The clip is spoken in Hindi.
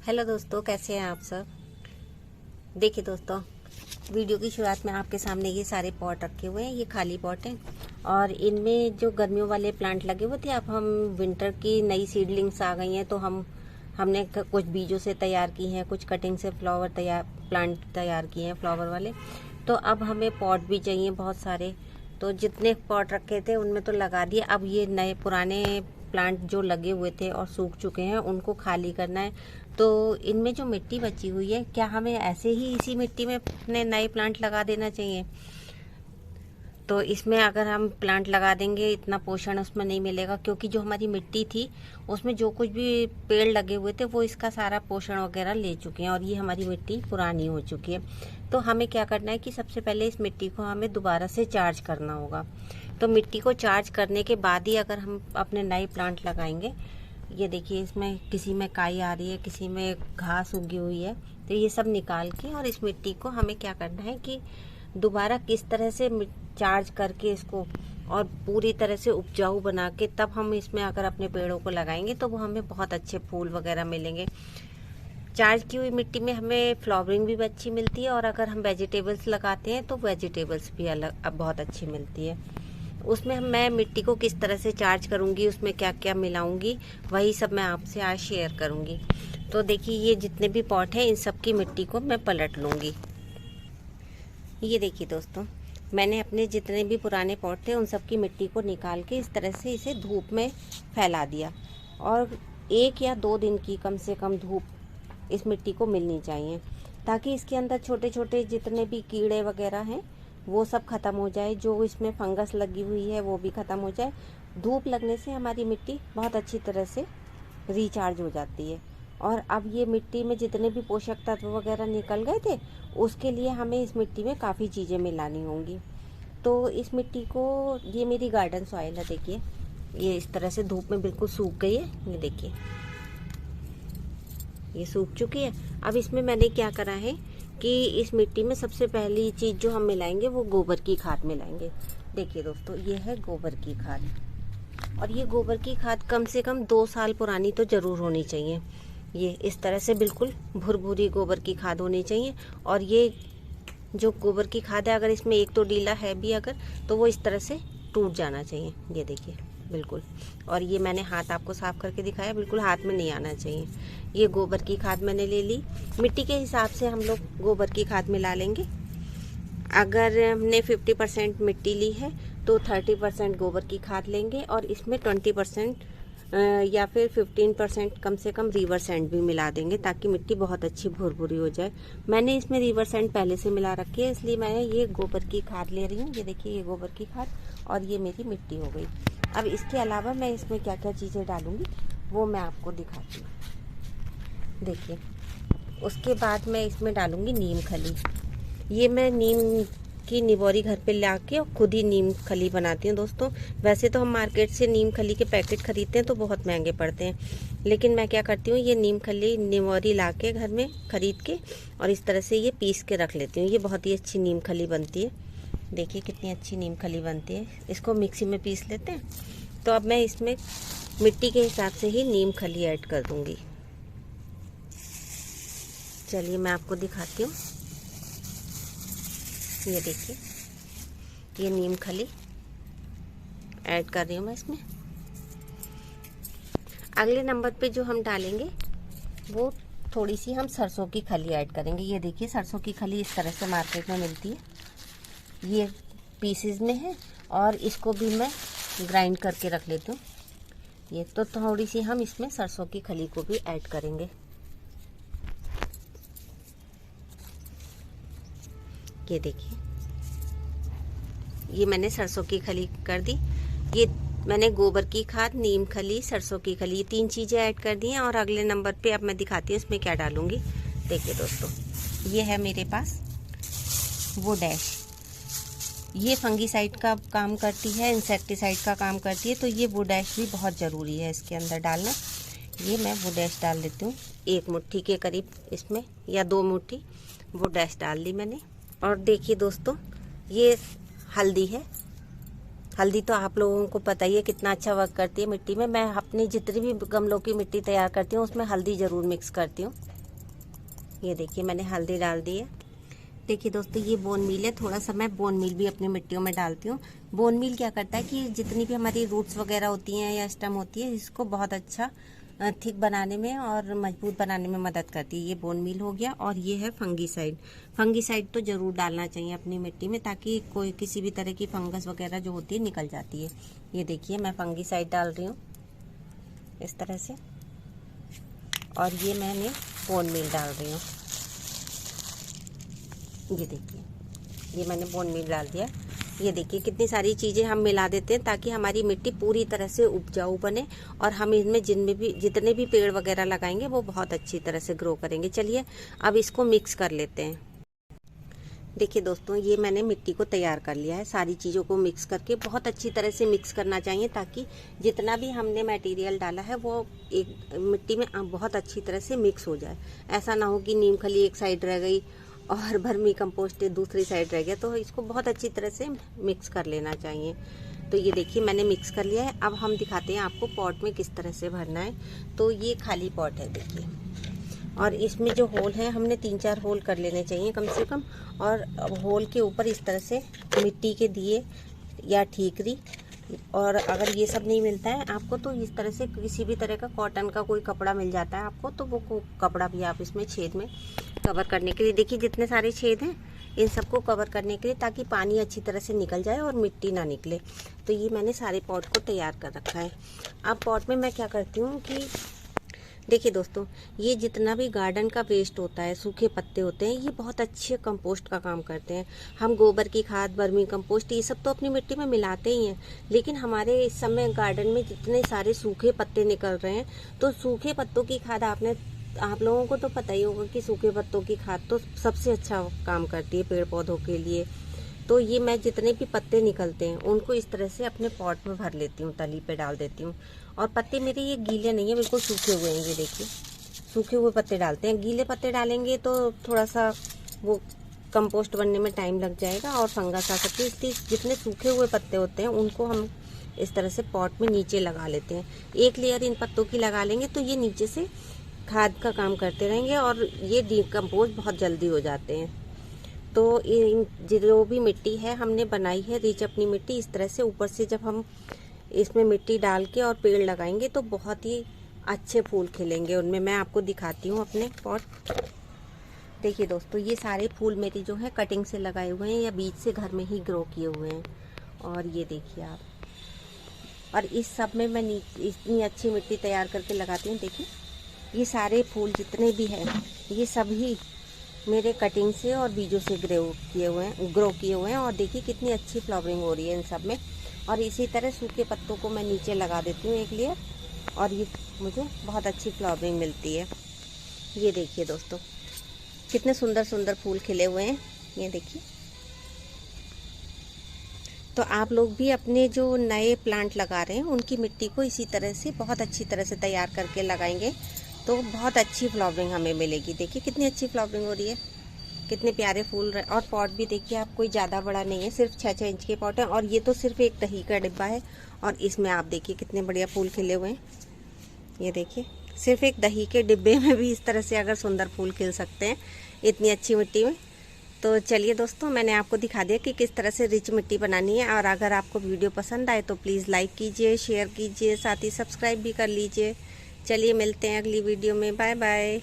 हेलो दोस्तों, कैसे हैं आप सब। देखिए दोस्तों, वीडियो की शुरुआत में आपके सामने ये सारे पॉट रखे हुए हैं। ये खाली पॉट हैं और इनमें जो गर्मियों वाले प्लांट लगे हुए थे, अब हम विंटर की नई सीडलिंग्स आ गई हैं तो हमने कुछ बीजों से तैयार की हैं, कुछ कटिंग से प्लांट तैयार किए हैं फ्लावर वाले। तो अब हमें पॉट भी चाहिए बहुत सारे। तो जितने पॉट रखे थे उनमें तो लगा दिए। अब ये नए पुराने प्लांट जो लगे हुए थे और सूख चुके हैं उनको खाली करना है। तो इनमें जो मिट्टी बची हुई है, क्या हमें ऐसे ही इसी मिट्टी में अपने नए प्लांट लगा देना चाहिए? तो इसमें अगर हम प्लांट लगा देंगे इतना पोषण उसमें नहीं मिलेगा, क्योंकि जो हमारी मिट्टी थी उसमें जो कुछ भी पेड़ लगे हुए थे वो इसका सारा पोषण वगैरह ले चुके हैं और ये हमारी मिट्टी पुरानी हो चुकी है। तो हमें क्या करना है कि सबसे पहले इस मिट्टी को हमें दोबारा से चार्ज करना होगा। तो मिट्टी को चार्ज करने के बाद ही अगर हम अपने नए प्लांट लगाएंगे। ये देखिए, इसमें किसी में काई आ रही है, किसी में घास उगी हुई है। तो ये सब निकाल के और इस मिट्टी को हमें क्या करना है कि दोबारा किस तरह से चार्ज करके इसको और पूरी तरह से उपजाऊ बना के तब हम इसमें अगर अपने पेड़ों को लगाएंगे तो वो हमें बहुत अच्छे फूल वगैरह मिलेंगे। चार्ज की हुई मिट्टी में हमें फ्लावरिंग भी अच्छी मिलती है और अगर हम वेजिटेबल्स लगाते हैं तो वेजिटेबल्स भी अलग बहुत अच्छी मिलती है। उसमें मैं मिट्टी को किस तरह से चार्ज करूंगी, उसमें क्या क्या मिलाऊंगी, वही सब मैं आपसे आज शेयर करूंगी। तो देखिए, ये जितने भी पॉट हैं इन सब की मिट्टी को मैं पलट लूंगी। ये देखिए दोस्तों, मैंने अपने जितने भी पुराने पॉट थे उन सब की मिट्टी को निकाल के इस तरह से इसे धूप में फैला दिया। और 1 या 2 दिन की कम से कम धूप इस मिट्टी को मिलनी चाहिए, ताकि इसके अंदर छोटे छोटे जितने भी कीड़े वगैरह हैं वो सब खत्म हो जाए, जो इसमें फंगस लगी हुई है वो भी खत्म हो जाए। धूप लगने से हमारी मिट्टी बहुत अच्छी तरह से रिचार्ज हो जाती है। और अब ये मिट्टी में जितने भी पोषक तत्व वगैरह निकल गए थे उसके लिए हमें इस मिट्टी में काफ़ी चीज़ें मिलानी होंगी। तो इस मिट्टी को, ये मेरी गार्डन सॉइल है, देखिए ये इस तरह से धूप में बिल्कुल सूख गई है। ये देखिए, ये सूख चुकी है। अब इसमें मैंने क्या करा है कि इस मिट्टी में सबसे पहली चीज़ जो हम मिलाएंगे वो गोबर की खाद मिलाएंगे। देखिए दोस्तों, ये है गोबर की खाद और ये गोबर की खाद कम से कम 2 साल पुरानी तो ज़रूर होनी चाहिए। ये इस तरह से बिल्कुल भुरभुरी गोबर की खाद होनी चाहिए। और ये जो गोबर की खाद है, अगर इसमें एक तो डीला है भी अगर, तो वो इस तरह से टूट जाना चाहिए। ये देखिए बिल्कुल। और ये मैंने हाथ आपको साफ करके दिखाया, बिल्कुल हाथ में नहीं आना चाहिए। ये गोबर की खाद मैंने ले ली। मिट्टी के हिसाब से हम लोग गोबर की खाद मिला लेंगे। अगर हमने 50% मिट्टी ली है तो 30% गोबर की खाद लेंगे और इसमें 20% या फिर 15% कम से कम रिवर सैंड भी मिला देंगे, ताकि मिट्टी बहुत अच्छी भुरभुरी हो जाए। मैंने इसमें रिवर सैंड पहले से मिला रखी है, इसलिए मैं ये गोबर की खाद ले रही हूँ। ये देखिए, ये गोबर की खाद और ये मेरी मिट्टी हो गई। अब इसके अलावा मैं इसमें क्या क्या चीज़ें डालूंगी वो मैं आपको दिखाती हूँ। देखिए, उसके बाद मैं इसमें डालूंगी नीम खली। ये मैं नीम की निबोरी घर पे ला के और खुद ही नीम खली बनाती हूँ दोस्तों। वैसे तो हम मार्केट से नीम खली के पैकेट खरीदते हैं तो बहुत महंगे पड़ते हैं, लेकिन मैं क्या करती हूँ, ये नीम खली निबोरी ला के घर में खरीद के और इस तरह से ये पीस के रख लेती हूँ। ये बहुत ही अच्छी नीम खली बनती है। देखिए कितनी अच्छी नीम खली बनती है। इसको मिक्सी में पीस लेते हैं। तो अब मैं इसमें मिट्टी के हिसाब से ही नीम खली ऐड कर दूंगी। चलिए मैं आपको दिखाती हूँ। ये देखिए, ये नीम खली ऐड कर रही हूँ मैं इसमें। अगले नंबर पे जो हम डालेंगे वो थोड़ी सी हम सरसों की खली ऐड करेंगे। ये देखिए, सरसों की खली इस तरह से मार्केट में मिलती है। ये पीसेस में है और इसको भी मैं ग्राइंड करके रख लेती हूँ। ये तो थोड़ी सी हम इसमें सरसों की खली को भी ऐड करेंगे। ये देखिए, ये मैंने सरसों की खली कर दी। ये मैंने गोबर की खाद, नीम खली, सरसों की खली, ये 3 चीज़ें ऐड कर दी हैं। और अगले नंबर पे अब मैं दिखाती हूँ इसमें क्या डालूंगी। देखिए दोस्तों, ये है मेरे पास वो डैश। ये फंगीसाइड का काम करती है, इंसेक्टिसाइड का काम करती है। तो ये वो डैश भी बहुत ज़रूरी है इसके अंदर डालना। ये मैं वो डैश डाल देती हूँ 1 मुट्ठी के करीब इसमें, या 2 मुट्ठी वो डैश डाल दी मैंने। और देखिए दोस्तों, ये हल्दी है। हल्दी तो आप लोगों को पता ही है कितना अच्छा वर्क करती है मिट्टी में। मैं अपनी जितनी भी गमलों की मिट्टी तैयार करती हूँ उसमें हल्दी ज़रूर मिक्स करती हूँ। ये देखिए मैंने हल्दी डाल दी है। देखिए दोस्तों ये बोन मील है, थोड़ा सा मैं बोन मील भी अपनी मिट्टियों में डालती हूँ। बोन मील क्या करता है कि जितनी भी हमारी रूट्स वगैरह होती हैं या स्टेम होती है, इसको बहुत अच्छा थिक बनाने में और मजबूत बनाने में मदद करती है। ये बोन मील हो गया। और ये है फंगीसाइड। फंगीसाइड तो ज़रूर डालना चाहिए अपनी मिट्टी में, ताकि कोई किसी भी तरह की फंगस वगैरह जो होती है निकल जाती है। ये देखिए मैं फंगीसाइड डाल रही हूँ इस तरह से, और ये मैंने बोन मील डाल रही हूँ। ये देखिए ये मैंने बोन मील डाल दिया। ये देखिए कितनी सारी चीज़ें हम मिला देते हैं ताकि हमारी मिट्टी पूरी तरह से उपजाऊ बने, और हम इनमें जितने भी पेड़ वगैरह लगाएंगे वो बहुत अच्छी तरह से ग्रो करेंगे। चलिए अब इसको मिक्स कर लेते हैं। देखिए दोस्तों ये मैंने मिट्टी को तैयार कर लिया है। सारी चीज़ों को मिक्स करके बहुत अच्छी तरह से मिक्स करना चाहिए, ताकि जितना भी हमने मटेरियल डाला है वो एक मिट्टी में बहुत अच्छी तरह से मिक्स हो जाए। ऐसा ना हो कि नीम खली एक साइड रह गई और वर्मी कंपोस्ट दूसरी साइड रह गया, तो इसको बहुत अच्छी तरह से मिक्स कर लेना चाहिए। तो ये देखिए मैंने मिक्स कर लिया है। अब हम दिखाते हैं आपको पॉट में किस तरह से भरना है। तो ये खाली पॉट है देखिए, और इसमें जो होल है हमने 3-4 होल कर लेने चाहिए कम से कम। और होल के ऊपर इस तरह से मिट्टी के दिए या ठीकरी, और अगर ये सब नहीं मिलता है आपको तो इस तरह से किसी भी तरह का कॉटन का कोई कपड़ा मिल जाता है आपको, तो वो कपड़ा भी आप इसमें छेद में कवर करने के लिए, देखिए जितने सारे छेद हैं इन सबको कवर करने के लिए, ताकि पानी अच्छी तरह से निकल जाए और मिट्टी ना निकले। तो ये मैंने सारे पॉट को तैयार कर रखा है। अब पॉट में मैं क्या करती हूँ कि देखिए दोस्तों ये जितना भी गार्डन का वेस्ट होता है, सूखे पत्ते होते हैं, ये बहुत अच्छे कंपोस्ट का काम करते हैं। हम गोबर की खाद, वर्मी कंपोस्ट ये सब तो अपनी मिट्टी में मिलाते ही हैं, लेकिन हमारे इस समय गार्डन में जितने सारे सूखे पत्ते निकल रहे हैं, तो सूखे पत्तों की खाद आप लोगों को तो पता ही होगा कि सूखे पत्तों की खाद तो सबसे अच्छा काम करती है पेड़ पौधों के लिए। तो ये मैं जितने भी पत्ते निकलते हैं उनको इस तरह से अपने पॉट में भर लेती हूँ, तली पे डाल देती हूँ। और पत्ते मेरे ये गीले नहीं है, बिल्कुल सूखे हुए हैं। ये देखिए सूखे हुए पत्ते डालते हैं, गीले पत्ते डालेंगे तो थोड़ा सा वो कंपोस्ट बनने में टाइम लग जाएगा और फंगस आ सकती है। इसलिए जितने सूखे हुए पत्ते होते हैं उनको हम इस तरह से पॉट में नीचे लगा लेते हैं। एक लेयर इन पत्तों की लगा लेंगे तो ये नीचे से खाद का काम करते रहेंगे और ये डिकम्पोज बहुत जल्दी हो जाते हैं। तो जो भी मिट्टी है हमने बनाई है रिच अपनी मिट्टी, इस तरह से ऊपर से जब हम इसमें मिट्टी डाल के और पेड़ लगाएंगे तो बहुत ही अच्छे फूल खिलेंगे उनमें। मैं आपको दिखाती हूँ अपने पॉट। देखिए दोस्तों ये सारे फूल मेरी जो है कटिंग से लगाए हुए हैं या बीज से घर में ही ग्रो किए हुए हैं। और ये देखिए आप, और इस सब में मैं इतनी अच्छी मिट्टी तैयार करके लगाती हूँ। देखिए ये सारे फूल जितने भी हैं ये सभी मेरे कटिंग से और बीजों से ग्रो किए हुए हैं। और देखिए कितनी अच्छी फ्लावरिंग हो रही है इन सब में। और इसी तरह सूखे पत्तों को मैं नीचे लगा देती हूँ एक लेयर, और ये मुझे बहुत अच्छी फ्लावरिंग मिलती है। ये देखिए दोस्तों कितने सुंदर सुंदर फूल खिले हुए हैं, ये देखिए। तो आप लोग भी अपने जो नए प्लांट लगा रहे हैं उनकी मिट्टी को इसी तरह से बहुत अच्छी तरह से तैयार करके लगाएंगे तो बहुत अच्छी फ्लावरिंग हमें मिलेगी। देखिए कितनी अच्छी फ्लावरिंग हो रही है, कितने प्यारे फूल रहे। और पॉट भी देखिए आप, कोई ज़्यादा बड़ा नहीं है, सिर्फ 6-6 इंच के पॉट है। और ये तो सिर्फ एक दही का डिब्बा है, और इसमें आप देखिए कितने बढ़िया फूल खिले हुए हैं। ये देखिए सिर्फ एक दही के डिब्बे में भी इस तरह से अगर सुंदर फूल खिल सकते हैं इतनी अच्छी मिट्टी में। तो चलिए दोस्तों मैंने आपको दिखा दिया कि किस तरह से रिच मिट्टी बनानी है। और अगर आपको वीडियो पसंद आए तो प्लीज़ लाइक कीजिए, शेयर कीजिए, साथ ही सब्सक्राइब भी कर लीजिए। चलिए मिलते हैं अगली वीडियो में, बाय बाय।